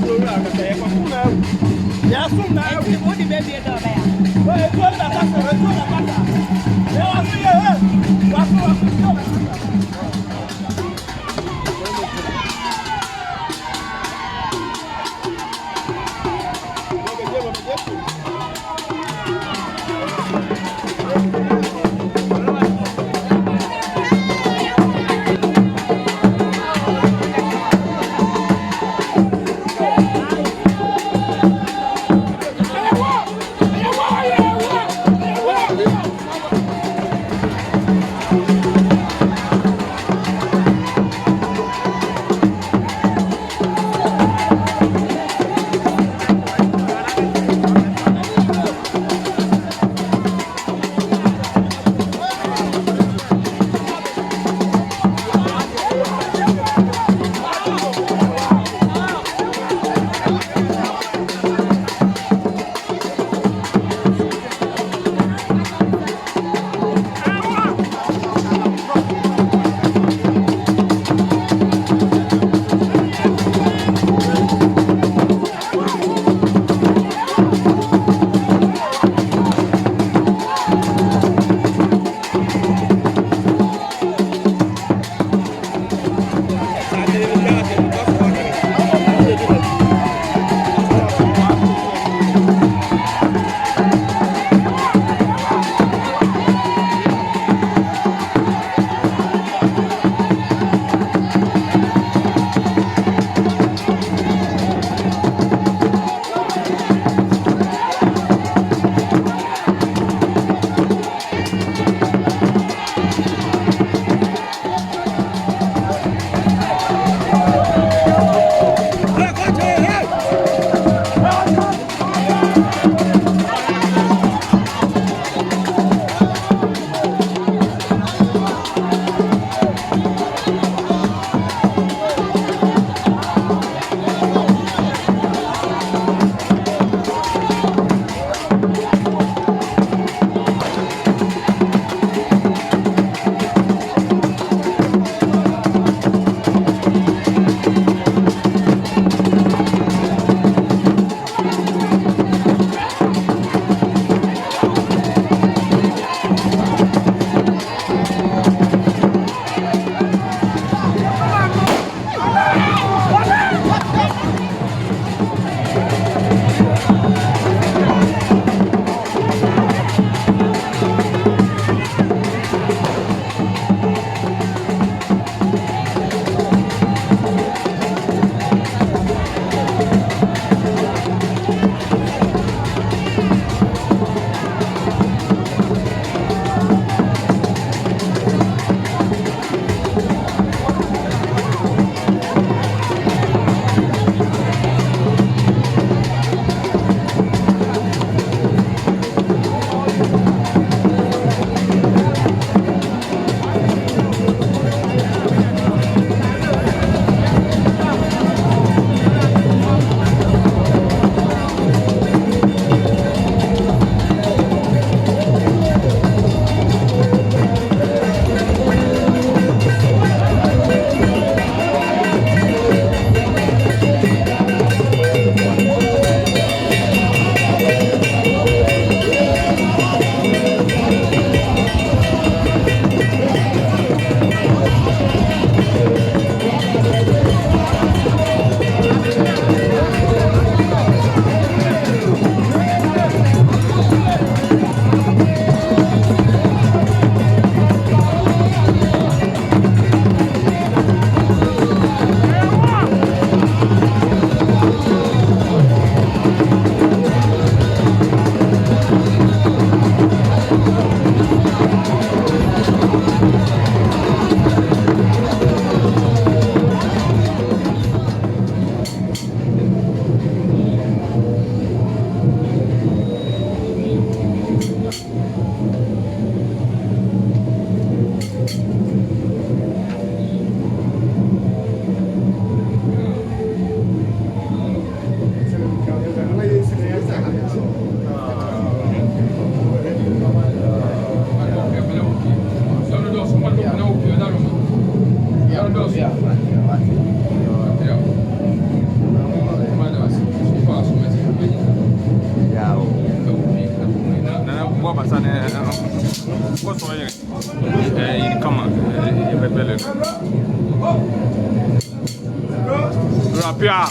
Yeah. Il comment il va belle. Rapia.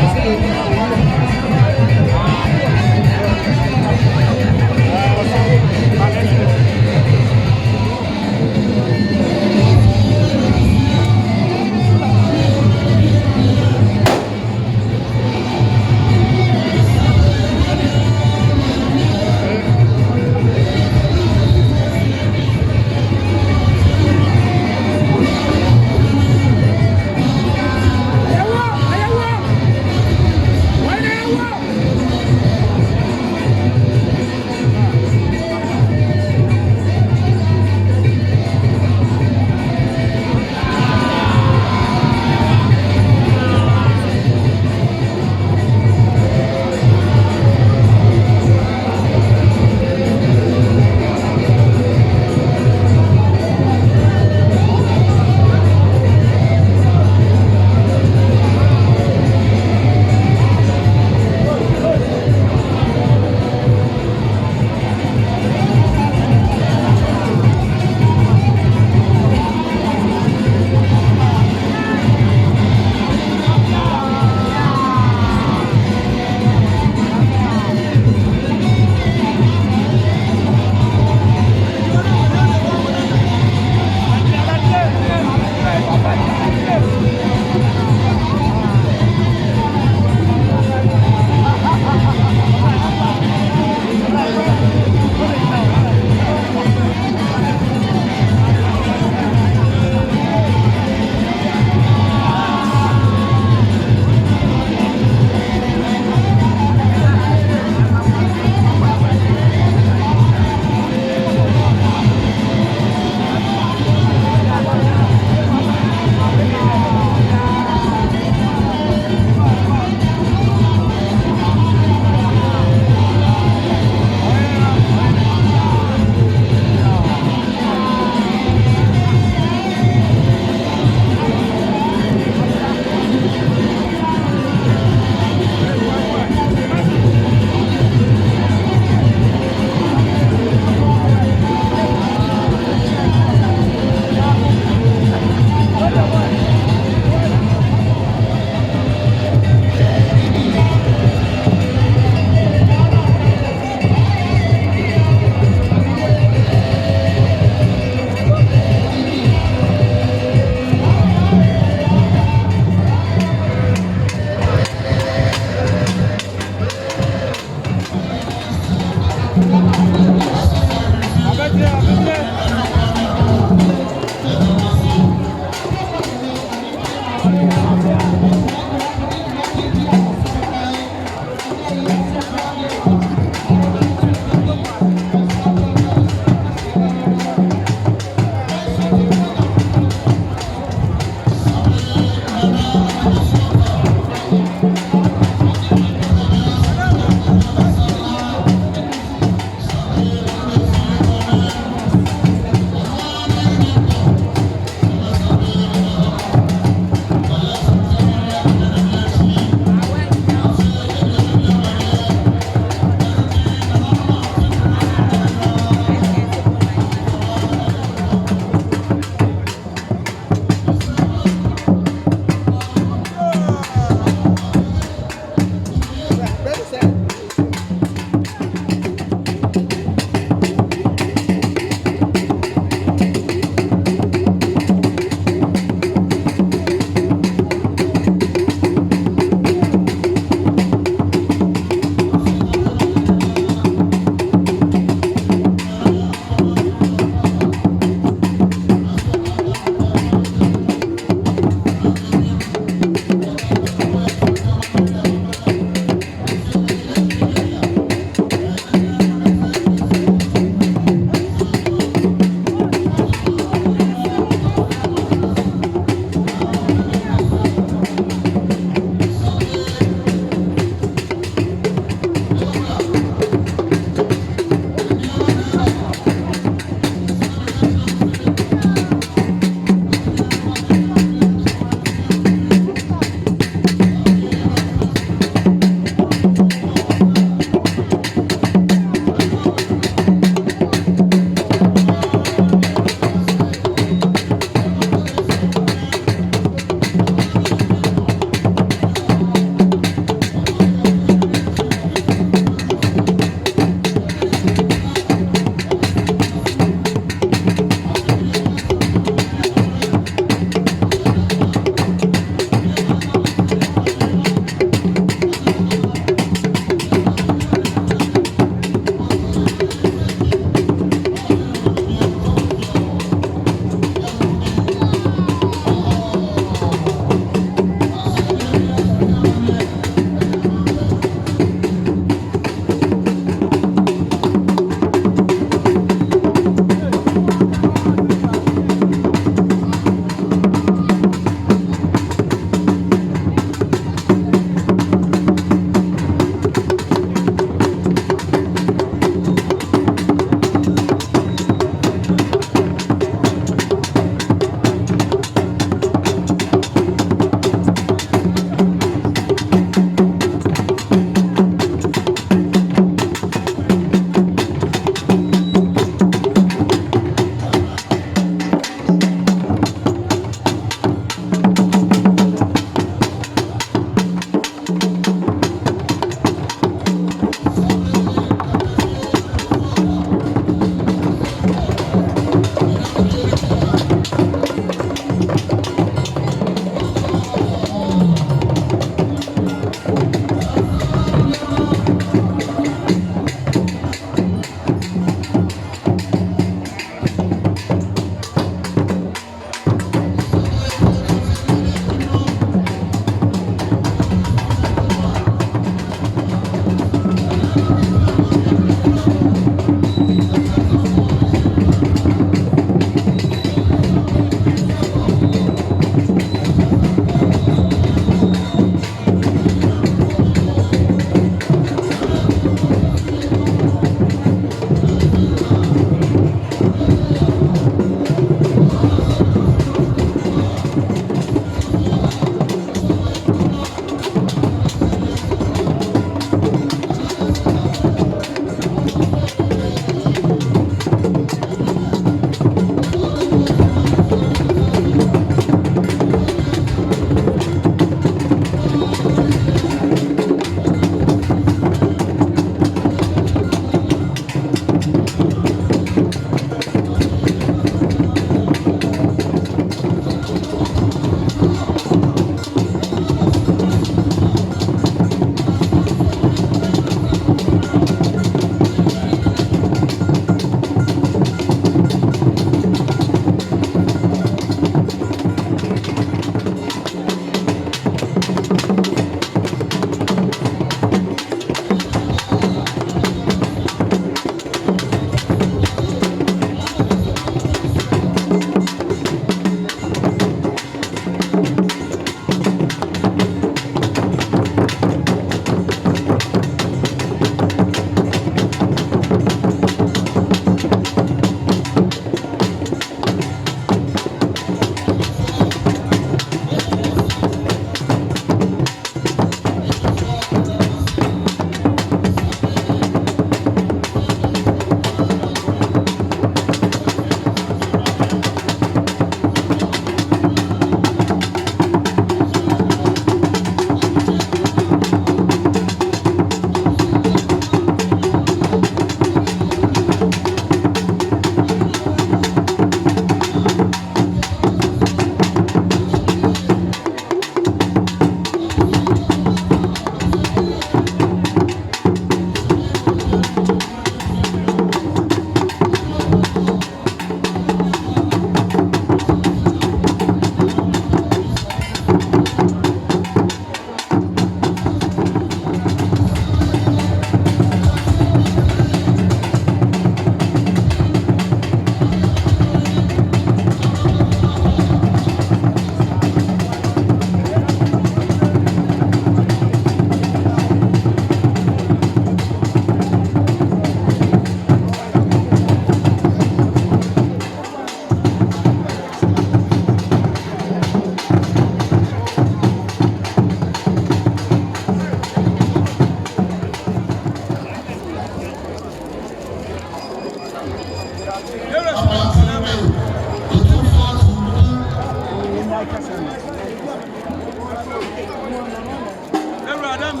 Adam,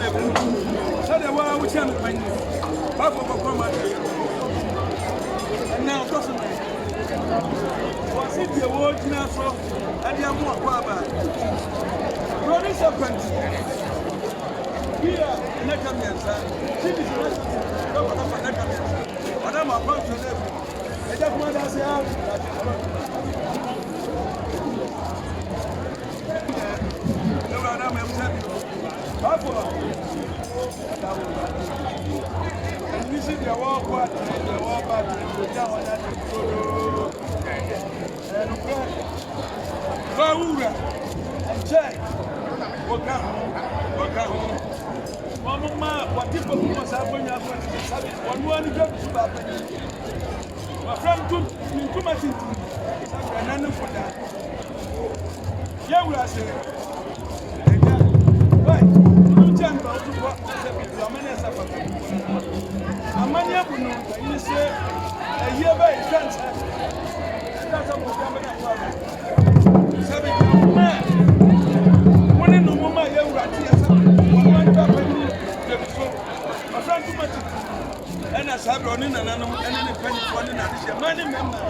said the world which I'm paying. Papa, and now, personally, was it the word now? So, and you are more Baba. Brother Serpent. Here, Necamians, she is not Necamians. Madame, I'm about to live. I just want to say, and this is the war part, the war part, and Baura, and Jay, Waka, Mamma, what people must have when you have one job to happen. My friend took too much into it, and I know for that. Yeah, we are saying. Amania bunu you say a year by chance that's a Mohammed sabi man when no mama you right here one man so my friend too much and as have running and any penny for any addition money member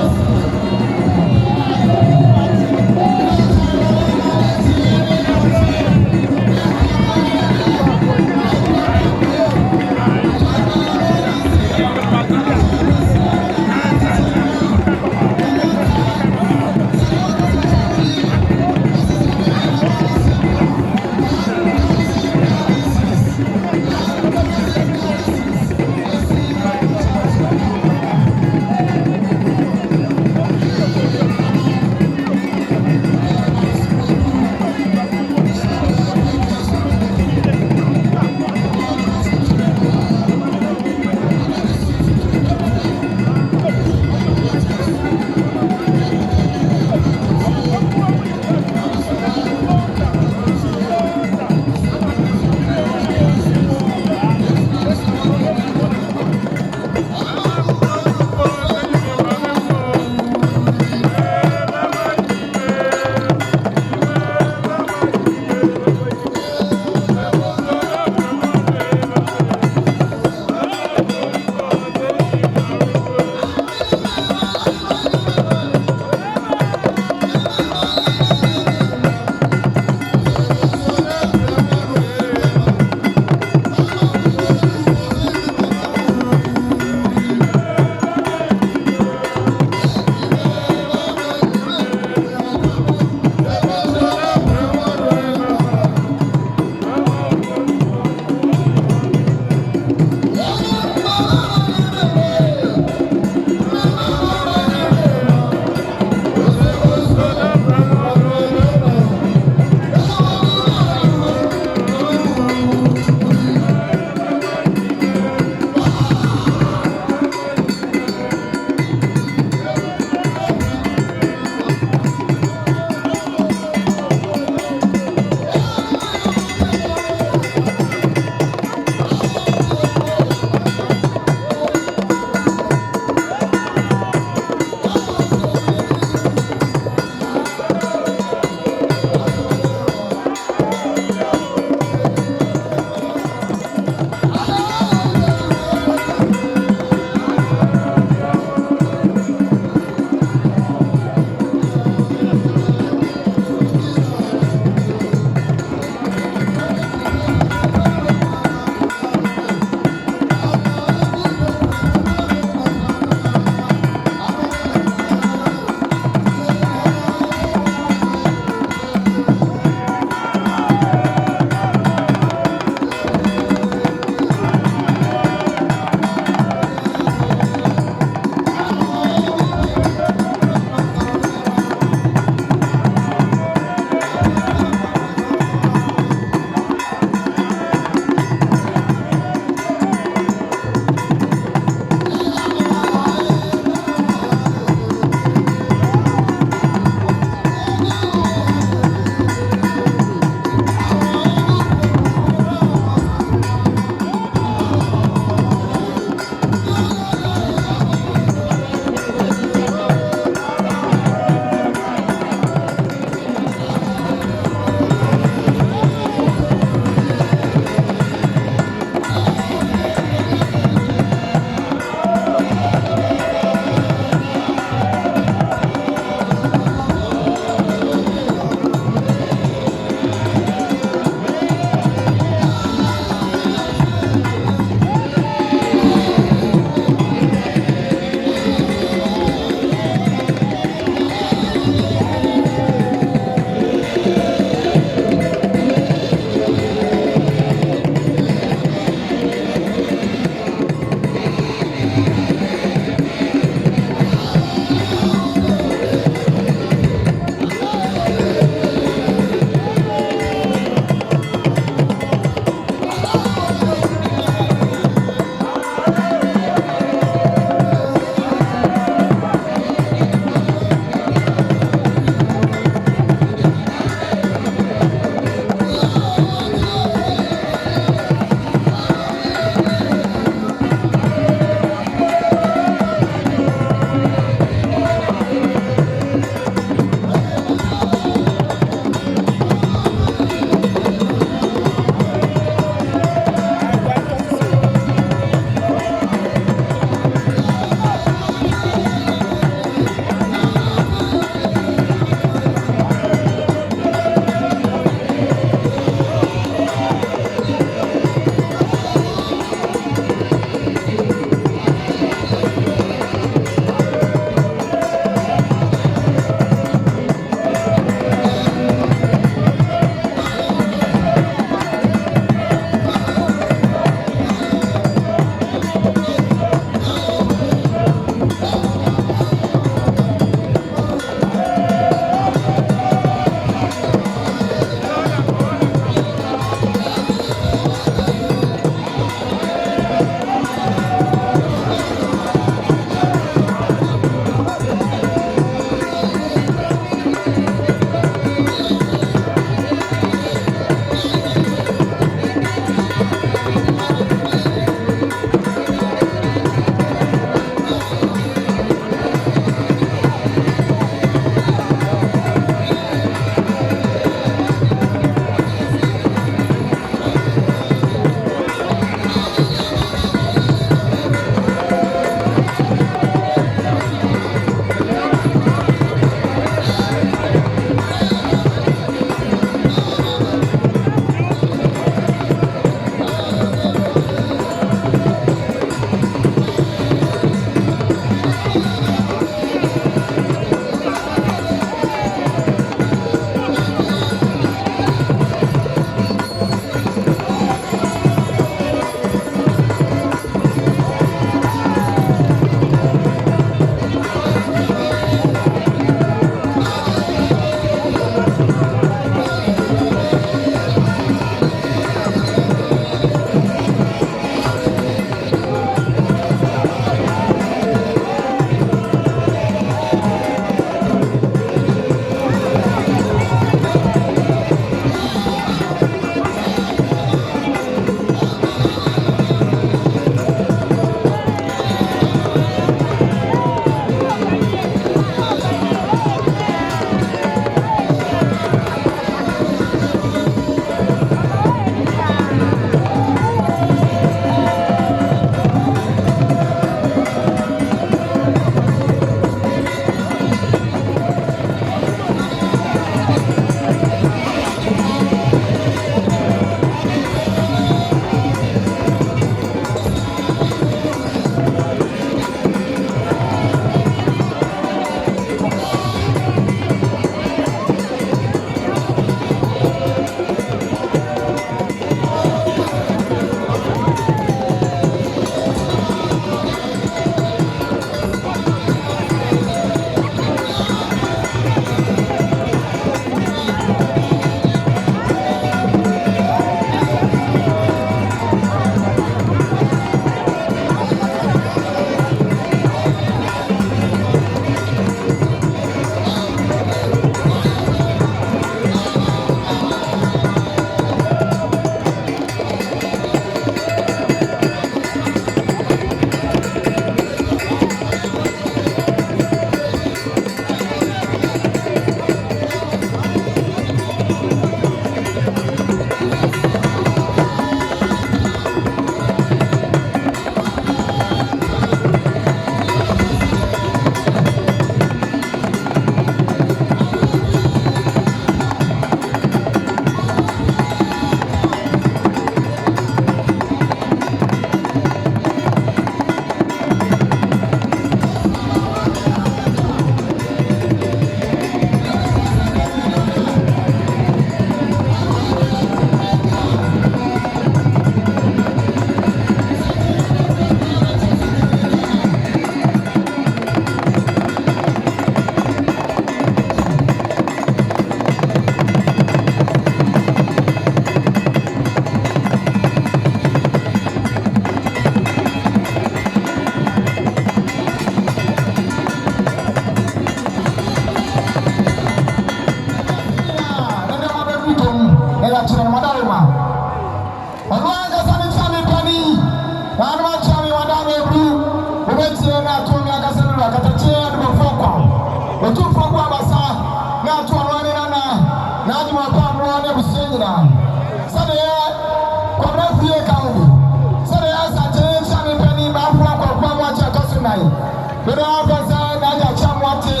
Bebe afasa na ya chamwate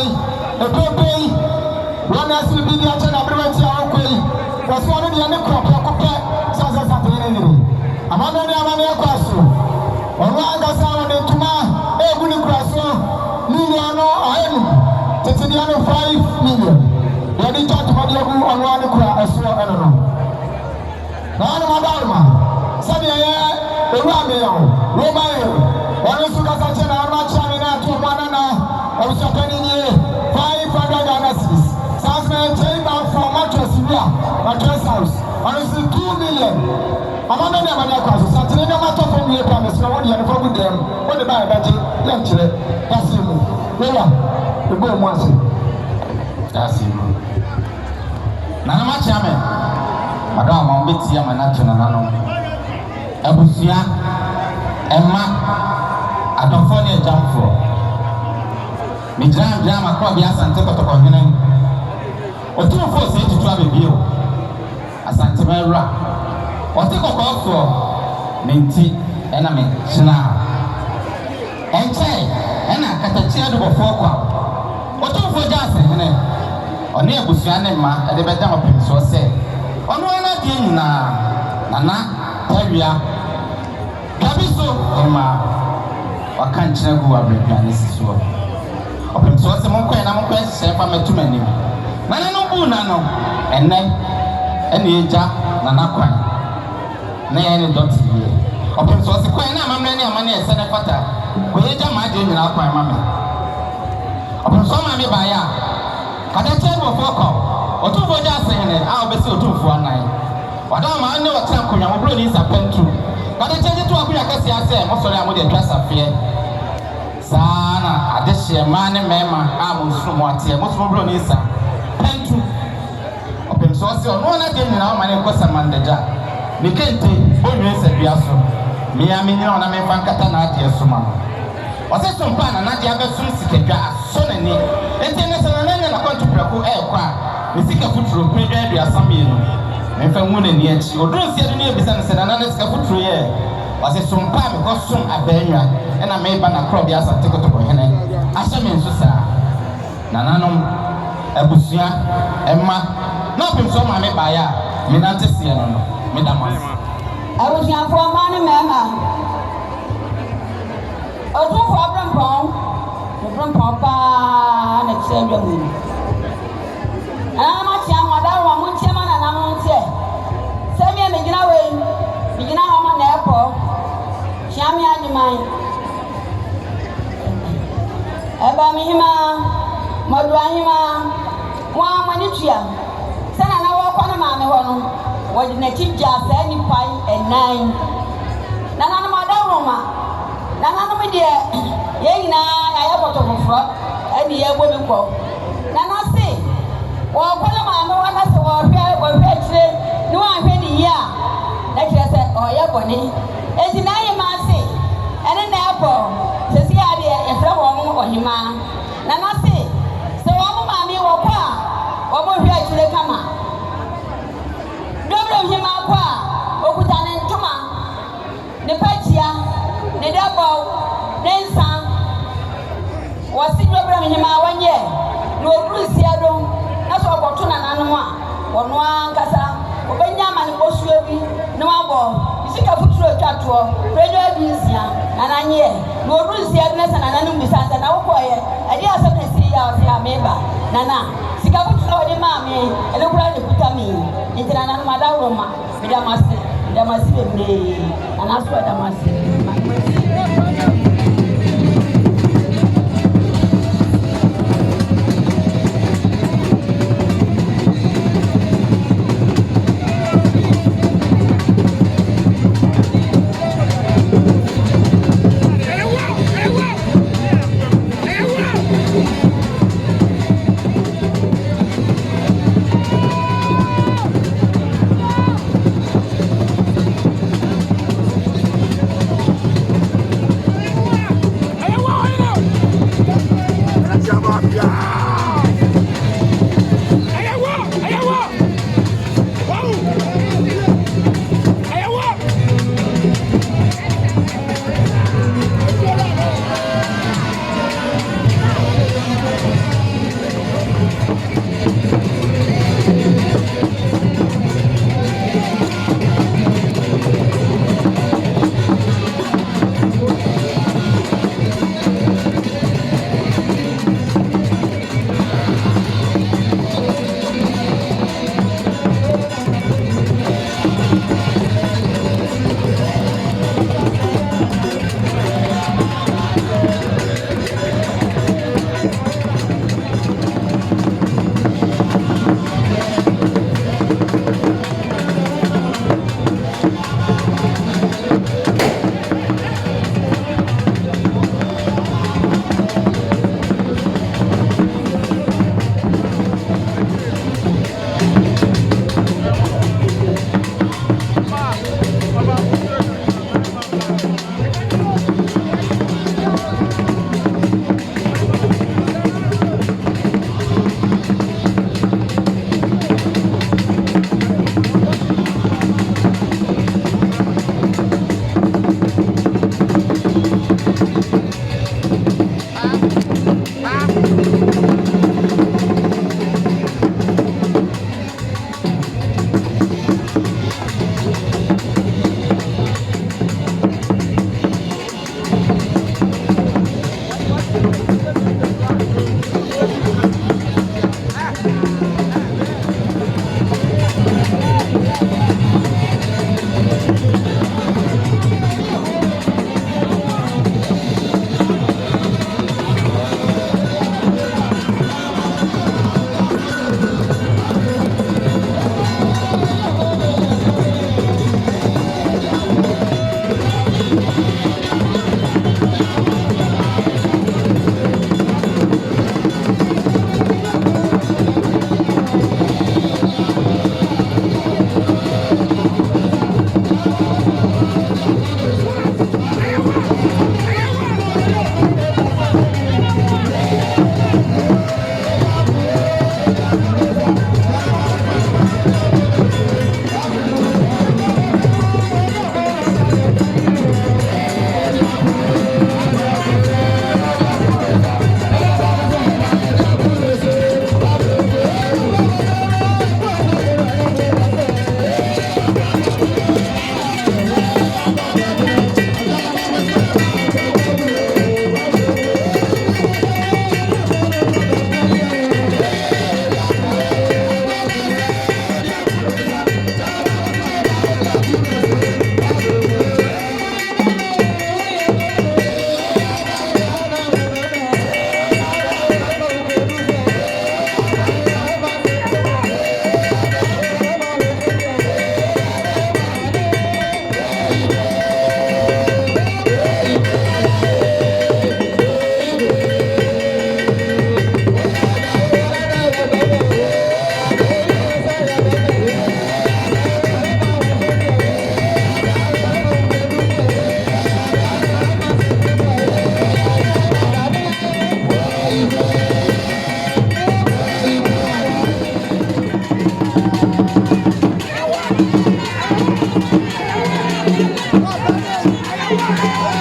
epebe wana sibi dia chana brewati akoi wasu anu dia ne kropo kope sasa satene ni amana ne amana yakwaso onu agasa wona tuma ebu ni kraso million no ahenu tete dia no 5 million yadi chat ma dia ku onu anu kra aso eno no na anu madalma sabi ye ewu ame yawo roma ye onu su kasa chena arma chani na to manana o sapani ni 500 Ghana cedis sans me change back from mattress house honestly 2 million amana na amana kwa so satire na mato from here promise na wodi ya for good dem wodi ba baje yan kire kasimu wewa ego mu ase kasimu na na machi ame madam ma mbeti ya manacho na nano abusia emma adofo ne jamfo mi jam akwa bi asante kotoko hene otumfo se tutu abebio asante mera otikoko so menti ena me china enche ena katachi adobofo kwa otumfo jase hene oni abusua ne ma ede beda mapemso se ono ana die nyina nana tawia kabiso ema wakanchira gu abrepiane sisuo opemso se monko na monko sefa metumani nana no bu na no enne ene eja nana kwan na ye ne doti ye opemso se kwan na amamre ne amane ese ne fata ko eja ma de nyina kwan mame opemso ma me ba ya kada chebo foko otumfo ja se hene a obese otumfo anan wada ma ne watra konya mo bro ni sa pentu kada cheje to akuya kase ase mo sori amode atwa safie sana adehye ma ne mema a mo nsu mo ate mo so bro ni sa pentu opemso se ono na de nyina o ma ne kosa mandaja me kente onwe se bia so me ya me nyina ona me fankata na ade so ma ose so mpa na de abesum sikadwa aso na ni ente ne se na nya na kwantu prako kwa me sika futuro pedwa adu asame no me fa mu na ni achi odonsi adu ne ebisa ne se na na sika futuro ye ose so mpa me ko som abenwa na me ba na kro bia sa tikotoko hene asha me nso sa nananom abusua emma na opemso ma me ba ya me nante sie no no me damas abusua fo ma ne mema otu fo abrompon pa na chendwa mu ama tia wada wa mu tia ma na mu tie se me gina we me gina ha ma na epo tia me anyman eba mi hima modu ahima wa manitua sana na wa kwa na ma me ho no wodi na tija sa ni pai enan na na na moda roma na na no me de ye nyina ya foto foforo ani ye gbo mi ko na na se wo kwa na ma me wa na se wo hwe chire ni wa hwe ni ya na kire se o ye boni enti na ye ma se ene na apo se si ade e fra wo mo ohima na na se wo mo ma mi wo kwa wo mo hwe chire kama dobro ohima kwa okuta ne ntuma ne pachia ne dabo ne nsa wasi dobro ohima wanye no rusi ado na so okoto na nanu a wono ankasa obenya mane bosuo bi ne wabo isika futuro twato radio abinsia nananye no rusi ado na sana nanu bisasa na wokoye ade asem na si ya ofi ameba nana sika futuro ode maame ele kura ne kutami intina nanu madawroma midamasi bebre nana so damasi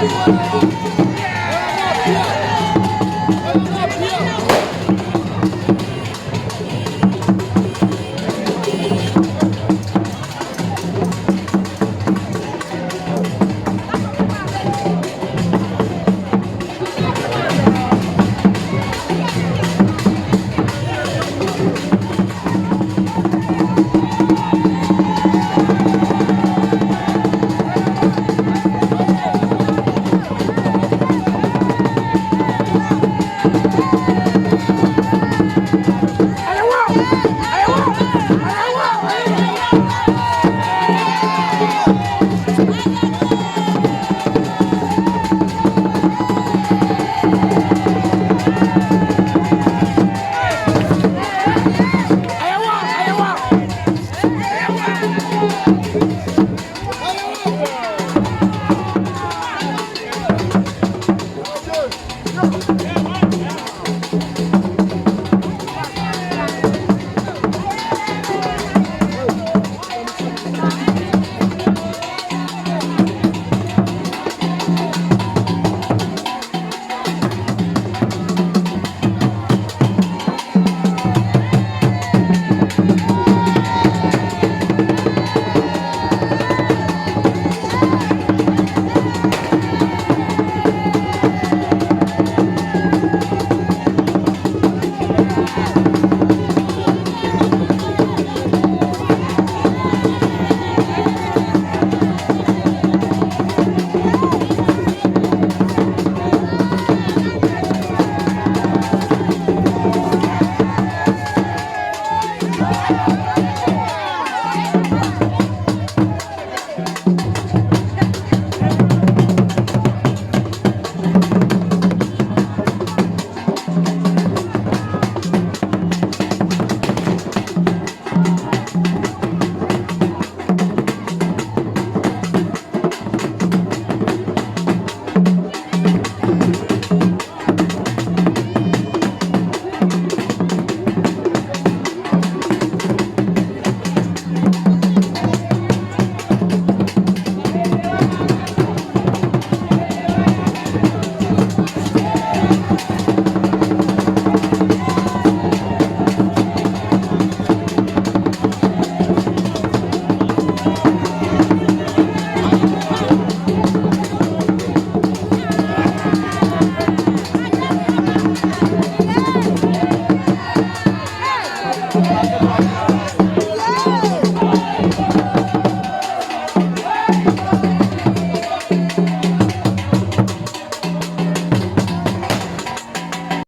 Thank you.